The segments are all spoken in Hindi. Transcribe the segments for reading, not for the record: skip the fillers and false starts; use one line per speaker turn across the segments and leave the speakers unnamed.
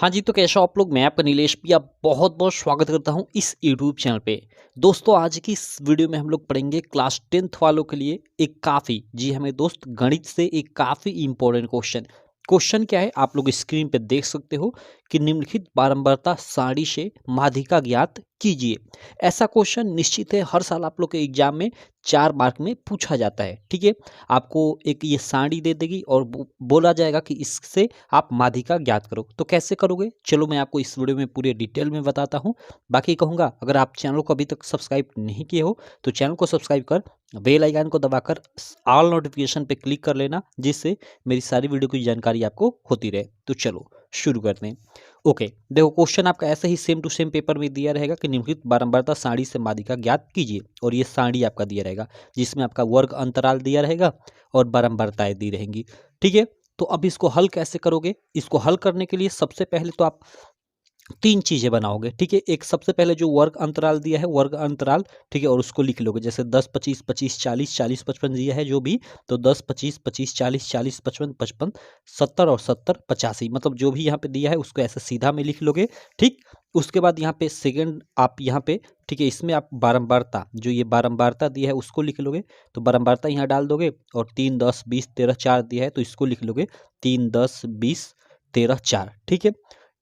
हाँ जी, तो कैसे हो आप लोग? मैं आपका नीलेश भैया बहुत-बहुत स्वागत करता हूँ इस यूट्यूब चैनल पे। दोस्तों आज की इस वीडियो में हम लोग पढ़ेंगे क्लास 10th वालों के लिए एक काफ़ी जी हाँ मेरे दोस्त गणित से एक काफ़ी इम्पोर्टेंट क्वेश्चन। क्वेश्चन क्या है आप लोग स्क्रीन पे देख सकते हो कि निम्नलिखित बारंबारता सारणी से माध्यिका ज्ञात कीजिए। ऐसा क्वेश्चन निश्चित है हर साल आप लोग के एग्जाम में 4 मार्क में पूछा जाता है। ठीक है, आपको एक ये सारणी दे देगी और बोला जाएगा कि इससे आप माध्यिका ज्ञात करो। तो कैसे करोगे चलो मैं आपको इस वीडियो में पूरे डिटेल में बताता हूँ। बाकी कहूँगा अगर आप चैनल को अभी तक सब्सक्राइब नहीं किए हो तो चैनल को सब्सक्राइब कर बेल आइकन को दबाकर ऑल नोटिफिकेशन पे क्लिक कर लेना, जिससे मेरी सारी वीडियो की जानकारी आपको होती रहे। तो चलो शुरू करते हैं। ओके, देखो क्वेश्चन आपका ऐसे ही सेम टू सेम पेपर में दिया रहेगा कि निम्नलिखित बारंबारता सारणी से माध्यिका ज्ञात कीजिए, और ये सारणी आपका दिया रहेगा जिसमें आपका वर्ग अंतराल दिया रहेगा और बारंबारताएं दी रहेंगी। ठीक है, तो अब इसको हल कैसे करोगे? इसको हल करने के लिए सबसे पहले तो आप 3 चीज़ें बनाओगे। ठीक है, एक सबसे पहले जो वर्ग अंतराल दिया है वर्ग अंतराल, ठीक है, और उसको लिख लोगे जैसे 10 25 25 40 40 55 दिया है जो भी, तो 10 25 25 40 40 55 55 70 और 70 85 मतलब जो भी यहाँ पे दिया है उसको ऐसे सीधा में लिख लोगे। ठीक, उसके बाद यहाँ पे सेकंड आप यहाँ पे, ठीक है, इसमें आप बारंबारता जो ये बारंबारता दिया है उसको लिख लोगे, तो बारंबारता यहाँ डाल दोगे और 3 10 20 13 4 दिया है तो इसको लिख लोगे 3 10 20 13 4। ठीक है,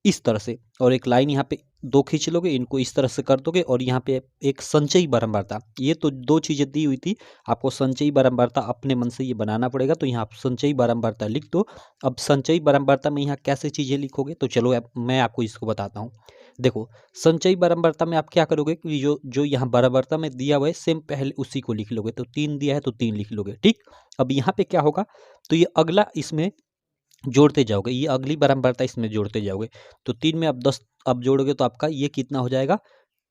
इस तरह से, और एक लाइन यहाँ पे 2 खींच लोगे, इनको इस तरह से कर दोगे, और यहाँ पे एक संचयी बारंबारता, ये तो 2 चीज़ें दी हुई थी, आपको संचयी बारंबारता अपने मन से ये बनाना पड़ेगा, तो यहाँ आप संचयी बारंबारता लिख दो। अब संचयी बारंबारता में यहाँ कैसे चीज़ें लिखोगे तो चलो मैं आपको इसको बताता हूँ। देखो संचयी बारंबारता में आप क्या करोगे कि जो जो यहाँ बारंबारता में दिया हुआ है सेम पहले उसी को लिख लोगे, तो 3 दिया है तो 3 लिख लोगे। ठीक, अब यहाँ पे क्या होगा, तो ये अगला इसमें जोड़ते जाओगे, ये अगली बारंबारता इसमें जोड़ते जाओगे, तो 3 में आप 10 अब जोड़ोगे तो आपका ये कितना हो जाएगा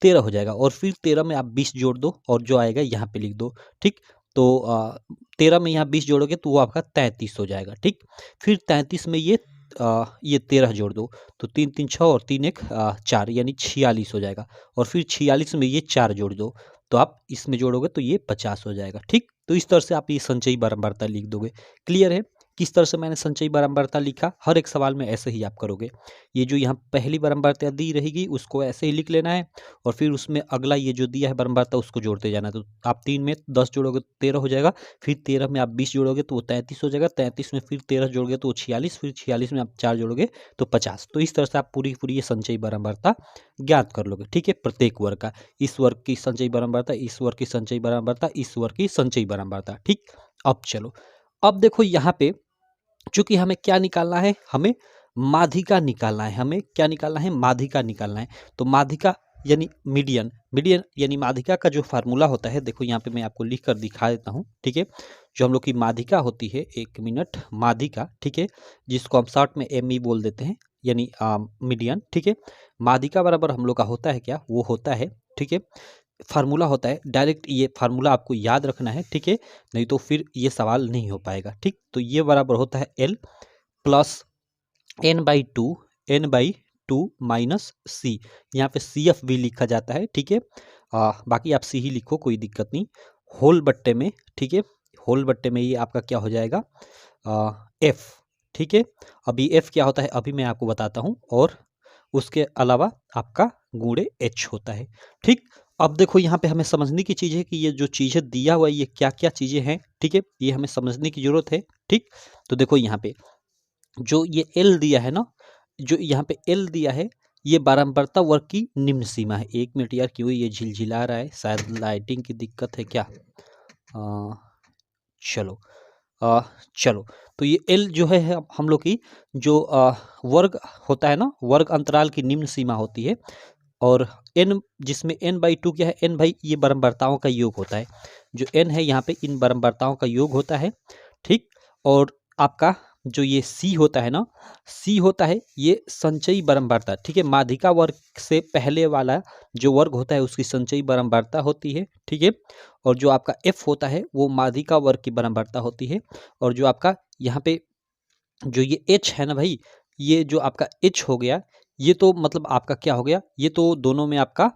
13 हो जाएगा, और फिर 13 में आप 20 जोड़ दो और जो आएगा यहाँ पे लिख दो। ठीक, तो 13 में यहाँ 20 जोड़ोगे तो वो आपका 33 हो जाएगा। ठीक, फिर 33 में ये 13 जोड़ दो, तो 3 3 6 और 3 1 4 यानी 46 हो जाएगा, और फिर 46 में ये 4 जोड़ दो, तो आप इसमें जोड़ोगे तो ये 50 हो जाएगा। ठीक, तो इस तरह से आप ये संचयी बारंबारता लिख दोगे। क्लियर है किस तरह से मैंने संचयी बारंबारता लिखा? हर एक सवाल में ऐसे ही आप करोगे। ये जो यहाँ पहली बारंबारता दी रहेगी उसको ऐसे ही लिख लेना है, और फिर उसमें अगला ये जो दिया है बारंबारता उसको जोड़ते जाना है। तो आप 3 में 10 जोड़ोगे तो 13 हो जाएगा, फिर 13 में आप 20 जोड़ोगे तो वो 33 हो जाएगा, 33 में फिर 13 जोड़ोगे तो वो 46, फिर 46 में आप 4 जोड़ोगे तो 50। तो इस तरह से आप पूरी पूरी ये संचयी बारंबारता ज्ञात कर लोगे। ठीक है, प्रत्येक वर्ग का, इस वर्ग की संचयी बारंबारता, इस वर्ग की संचयी बारंबारता, इस वर्ग की संचयी बारंबारता। ठीक, अब चलो, अब देखो यहाँ पे चूंकि हमें क्या निकालना है, हमें माध्यिका निकालना है, हमें क्या निकालना है, माध्यिका निकालना है। तो माध्यिका यानी मीडियन, मीडियन यानी माध्यिका का जो फार्मूला होता है, देखो यहाँ पे मैं आपको लिख कर दिखा देता हूँ। ठीक है, जो हम लोग की माध्यिका होती है, 1 मिनट, माध्यिका, ठीक है, जिसको हम शॉर्ट में एम ई बोल देते हैं, यानी मीडियन। ठीक है, माध्यिका बराबर हम लोग का होता है क्या, वो होता है, ठीक है, फार्मूला होता है, डायरेक्ट ये फार्मूला आपको याद रखना है। ठीक है, नहीं तो फिर ये सवाल नहीं हो पाएगा। ठीक, तो ये बराबर होता है L plus n/2, n/2 minus सी, यहाँ पे सी एफ भी लिखा जाता है। ठीक है, बाकी आप सी ही लिखो, कोई दिक्कत नहीं, होल बट्टे में। ठीक है, होल बट्टे में ये आपका क्या हो जाएगा एफ। ठीक है, अभी एफ क्या होता है अभी मैं आपको बताता हूँ, और उसके अलावा आपका गुणे एच होता है। ठीक, अब देखो यहाँ पे हमें समझने की चीज़ है कि ये जो चीज़ें दिया हुआ है ये क्या क्या चीज़ें हैं। ठीक है, ये हमें समझने की जरूरत है। ठीक, तो देखो यहाँ पे जो ये एल दिया है ना, जो यहाँ पे एल दिया है, ये बारंबारता वर्ग की निम्न सीमा है। 1 मिनट यार, क्यों ये झिलझिला रहा है, शायद लाइटिंग की दिक्कत है क्या? चलो अ, चलो, तो ये एल जो है हम लोग की जो वर्ग होता है ना, वर्ग अंतराल की निम्न सीमा होती है, और एन, जिसमें n/2 क्या है, n भाई ये बारंबारताओं का योग होता है, जो n है यहाँ पे इन बारंबारताओं का योग होता है। ठीक, और आपका जो ये c होता है ना, c होता है ये संचयी बारंबारता। ठीक है, माध्यिका वर्ग से पहले वाला जो वर्ग होता है उसकी संचयी बारंबारता होती है। ठीक है, और जो आपका f होता है वो माध्यिका वर्ग की बारंबारता होती है, और जो आपका यहाँ पे जो ये h है ना भाई, ये जो आपका h हो गया, ये तो मतलब आपका क्या हो गया, ये तो दोनों में आपका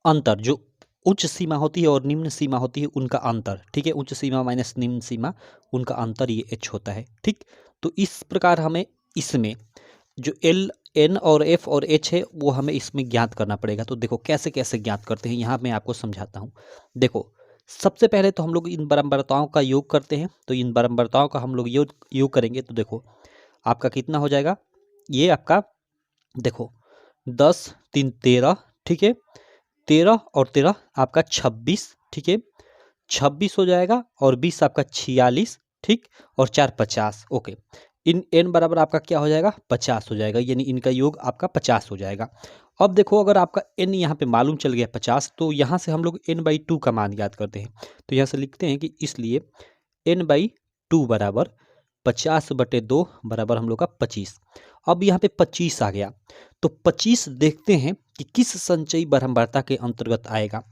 अंतर, जो उच्च सीमा होती है और निम्न सीमा होती है उनका अंतर। ठीक है, उच्च सीमा माइनस निम्न सीमा, उनका अंतर ये h होता है। ठीक, तो इस प्रकार हमें इसमें जो L एन और एफ और एच है वो हमें इसमें ज्ञात करना पड़ेगा। तो देखो कैसे कैसे ज्ञात करते हैं, यहाँ मैं आपको समझाता हूँ। देखो सबसे पहले तो हम लोग इन बराबरताओं का योग करते हैं। तो इन बराबरताओं का हम लोग योग करेंगे तो देखो आपका कितना हो जाएगा, ये आपका देखो 10 3 13, ठीक है, 13 और 13 आपका 26, ठीक है, 26 हो जाएगा और 20 आपका 46, ठीक, और 4 50। ओके, इन n बराबर आपका क्या हो जाएगा 50 हो जाएगा, यानी इनका योग आपका 50 हो जाएगा। अब देखो अगर आपका n यहाँ पे मालूम चल गया 50, तो यहाँ से हम लोग n/2 का मान याद करते हैं। तो यहाँ से लिखते हैं कि इसलिए n/2 बराबर 50/2 बराबर हम लोग का 25। अब यहाँ पे 25 आ गया, तो 25 देखते हैं कि किस संचयी बराबरता के अंतर्गत आएगा।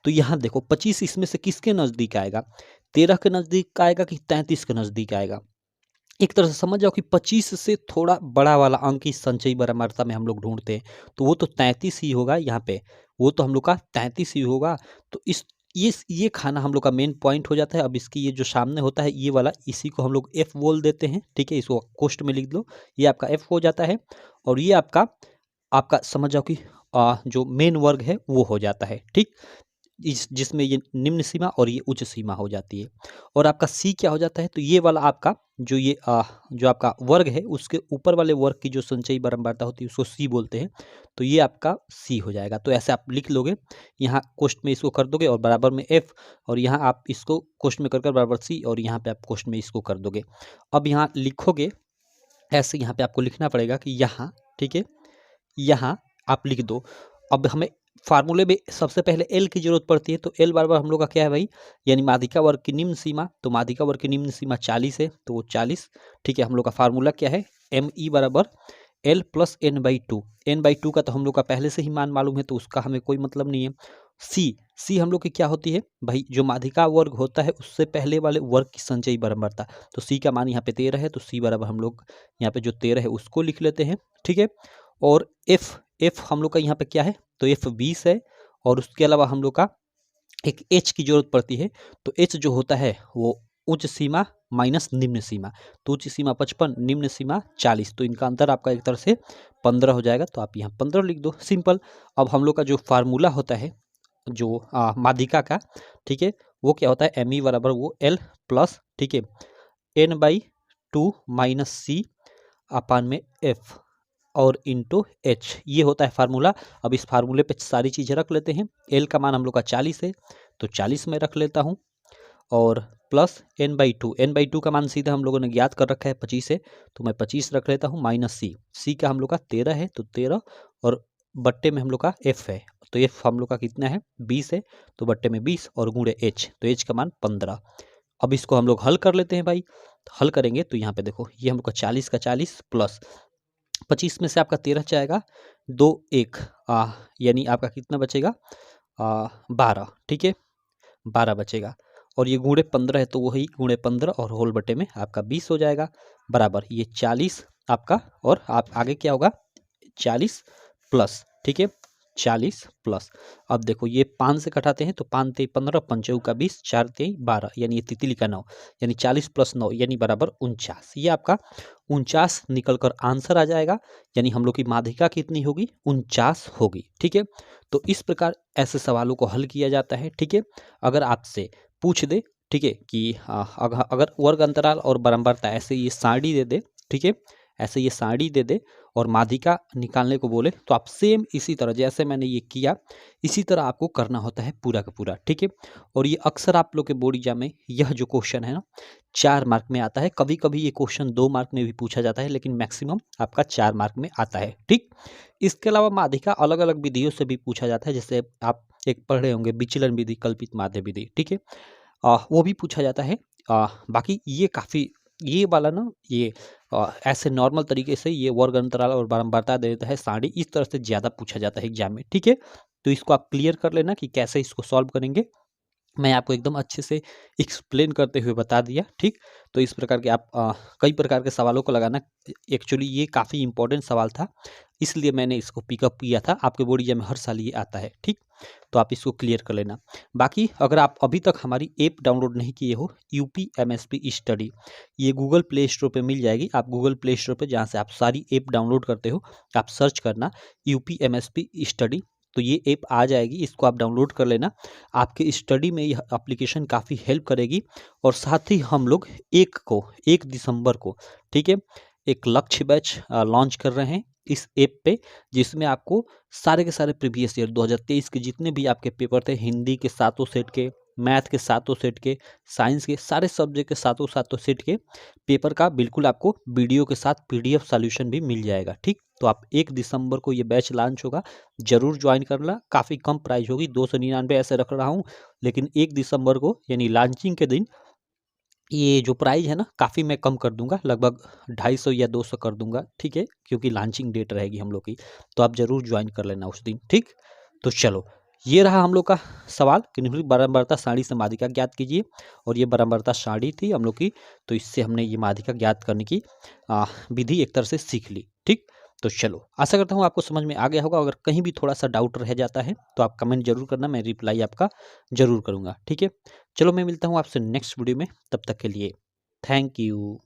तो यहाँ देखो 25 इसमें से किसके नज़दीक आएगा, 13 के नज़दीक आएगा कि 33 के नज़दीक आएगा। एक तरह से समझ जाओ कि 25 से थोड़ा बड़ा वाला अंक इस संचयी बराबरता में हम लोग ढूंढते हैं, तो वो तो 33 ही होगा। यहाँ पे वो तो हम लोग का 33 ही होगा। तो इस ये खाना हम लोग का मेन पॉइंट हो जाता है। अब इसकी ये जो सामने होता है ये वाला, इसी को हम लोग एफ बोल देते हैं, ठीक है, इसको कोष्ठ में लिख लो, ये आपका एफ हो जाता है। और ये आपका आपका समझ जाओ कि जो मेन वर्ग है वो हो जाता है, ठीक, जिसमें ये निम्न सीमा और ये उच्च सीमा हो जाती है। और आपका सी क्या हो जाता है, तो ये वाला आपका जो ये जो आपका वर्ग है उसके ऊपर वाले वर्ग की जो संचयी बराबरता होती है उसको सी बोलते हैं। तो ये आपका सी हो जाएगा। तो ऐसे आप लिख लोगे, यहाँ कोष्ठ में इसको कर दोगे और बराबर में एफ, और यहाँ आप इसको कोष्ठ में कर बराबर सी, और यहाँ पे आप कोष्ठ में इसको कर दोगे। अब यहाँ लिखोगे ऐसे, यहाँ पे आपको लिखना पड़ेगा कि यहाँ, ठीक है, यहाँ आप लिख दो। अब हमें फार्मूले में सबसे पहले एल की जरूरत पड़ती है। तो एल बराबर हम लोग का क्या है भाई, यानी माध्यिका वर्ग की निम्न सीमा। तो माध्यिका वर्ग की निम्न सीमा 40 है, तो वो 40, ठीक है। हम लोग का फार्मूला क्या है, एम ई बराबर एल प्लस n/2। n/2 का तो हम लोग का पहले से ही मान मालूम है, तो उसका हमें कोई मतलब नहीं है। सी हम लोग की क्या होती है भाई, जो माध्यिका वर्ग होता है उससे पहले वाले वर्ग की संचयी बराबरता। तो सी का मान यहाँ पे 13 है, तो सी बराबर हम लोग यहाँ पे जो 13 है उसको लिख लेते हैं, ठीक है। और एफ हम लोग का यहाँ पे क्या है, तो एफ 20 है। और उसके अलावा हम लोग का एक एच की जरूरत पड़ती है। तो एच जो होता है वो उच्च सीमा माइनस निम्न सीमा। तो उच्च सीमा 55, निम्न सीमा 40, तो इनका अंतर आपका एक तरह से 15 हो जाएगा। तो आप यहाँ 15 लिख दो, सिंपल। अब हम लोग का जो फार्मूला होता है जो माध्यिका का, ठीक है, वो क्या होता है, एम ई बराबर वो एल प्लस, ठीक है, n/2 माइनस सी अपान में एफ और इंटू एच, ये होता है फार्मूला। अब इस फार्मूले पे सारी चीज़ें रख लेते हैं। एल का मान हम लोग का 40 है, तो 40 में रख लेता हूँ, और प्लस n/2 का मान सीधा हम लोगों ने ज्ञात कर रखा है 25 है, तो मैं 25 रख लेता हूँ, माइनस सी का हम लोग का 13 है, तो 13, और बट्टे में हम लोग का एफ है। तो एफ हम लोग का कितना है 20 है, तो बट्टे में 20 और गुणे एच, तो एच का मान 15। अब इसको हम लोग हल कर लेते हैं भाई। तो हल करेंगे तो यहाँ पे देखो ये हम लोग का 40 का 40 प्लस 25 में से आपका 13 जाएगा, 2 1, यानी आपका कितना बचेगा 12, ठीक है, 12 बचेगा। और ये गुणे 15 है, तो वही गुणे 15 और होल बटे में आपका 20 हो जाएगा, बराबर ये 40 आपका। और आप आगे क्या होगा 40 प्लस, ठीक है, 40 प्लस। अब देखो ये 5 से घटाते हैं, तो 5 3 15, 5 का 20, 4 3 12, यानी ये तितली का 9, यानी 40 प्लस 9 यानी बराबर 49। ये आपका 49 निकल कर आंसर आ जाएगा, यानी हम लोग की माध्यिका कितनी होगी 49 होगी, ठीक है। तो इस प्रकार ऐसे सवालों को हल किया जाता है, ठीक है। अगर आपसे पूछ दे, ठीक है, कि अगर वर्ग अंतराल और बराबरता ऐसे ये सारणी दे दे, ठीक है, ऐसे ये सारणी दे दे और माध्यिका निकालने को बोले, तो आप सेम इसी तरह जैसे मैंने ये किया इसी तरह आपको करना होता है पूरा का पूरा, ठीक है। और ये अक्सर आप लोग के बोर्ड एग्जाम में यह जो क्वेश्चन है ना 4 मार्क में आता है। कभी कभी ये क्वेश्चन 2 मार्क में भी पूछा जाता है, लेकिन मैक्सिमम आपका 4 मार्क में आता है, ठीक। इसके अलावा माध्यिका अलग अलग विधियों से भी पूछा जाता है, जैसे आप एक पढ़ रहे होंगे विचलन विधि, कल्पित माध्य विधि, ठीक है, वो भी पूछा जाता है। बाकी ये काफ़ी ये वाला ना ये ऐसे नॉर्मल तरीके से ये वर्ग अंतराल और बारंबारता दे देता है सारणी, इस तरह से ज़्यादा पूछा जाता है एग्जाम में, ठीक है। तो इसको आप क्लियर कर लेना कि कैसे इसको सॉल्व करेंगे। मैं आपको एकदम अच्छे से एक्सप्लेन करते हुए बता दिया, ठीक। तो इस प्रकार के आप कई प्रकार के सवालों को लगाना, एक्चुअली ये काफ़ी इंपॉर्टेंट सवाल था, इसलिए मैंने इसको पिकअप किया था। आपके बोर्ड एग्जाम में हर साल ये आता है, ठीक। तो आप इसको क्लियर कर लेना। बाकी अगर आप अभी तक हमारी ऐप डाउनलोड नहीं किए हो, यूपी एमएसपी स्टडी, ये गूगल प्ले स्टोर पे मिल जाएगी। आप गूगल प्ले स्टोर पे जहाँ से आप सारी ऐप डाउनलोड करते हो, आप सर्च करना यूपी एमएसपी स्टडी, तो ये ऐप आ जाएगी। इसको आप डाउनलोड कर लेना। आपके स्टडी में यह एप्लीकेशन काफ़ी हेल्प करेगी। और साथ ही हम लोग 1 दिसंबर को, ठीक है, एक लक्ष्य बैच लॉन्च कर रहे हैं इस ऐप पे, जिसमें आपको सारे के सारे प्रीवियस ईयर 2023 के जितने भी आपके पेपर थे, हिंदी के सातों सेट के, मैथ के सातों सेट के, साइंस के सारे सब्जेक्ट के सातों सातों सेट के पेपर का बिल्कुल आपको वीडियो के साथ पीडीएफ सॉल्यूशन भी मिल जाएगा, ठीक। तो आप 1 दिसंबर को ये बैच लॉन्च होगा, जरूर ज्वाइन करना। काफ़ी कम प्राइस होगी, 299 ऐसे रख रहा हूँ, लेकिन 1 दिसंबर को यानी लॉन्चिंग के दिन ये जो प्राइस है ना, काफ़ी मैं कम कर दूंगा, लगभग 250 या 200 कर दूंगा, ठीक है, क्योंकि लॉन्चिंग डेट रहेगी हम लोग की। तो आप जरूर ज्वाइन कर लेना उस दिन, ठीक। तो चलो, ये रहा हम लोग का सवाल कि निम्नलिखित बारंबारता सारणी से माध्यिका ज्ञात कीजिए। और ये बारंबारता सारणी थी हम लोग की, तो इससे हमने ये माध्यिका ज्ञात करने की विधि एक तरह से सीख ली, ठीक। तो चलो, आशा करता हूँ आपको समझ में आ गया होगा। अगर कहीं भी थोड़ा सा डाउट रह जाता है तो आप कमेंट जरूर करना, मैं रिप्लाई आपका जरूर करूँगा, ठीक है। चलो, मैं मिलता हूँ आपसे नेक्स्ट वीडियो में, तब तक के लिए थैंक यू।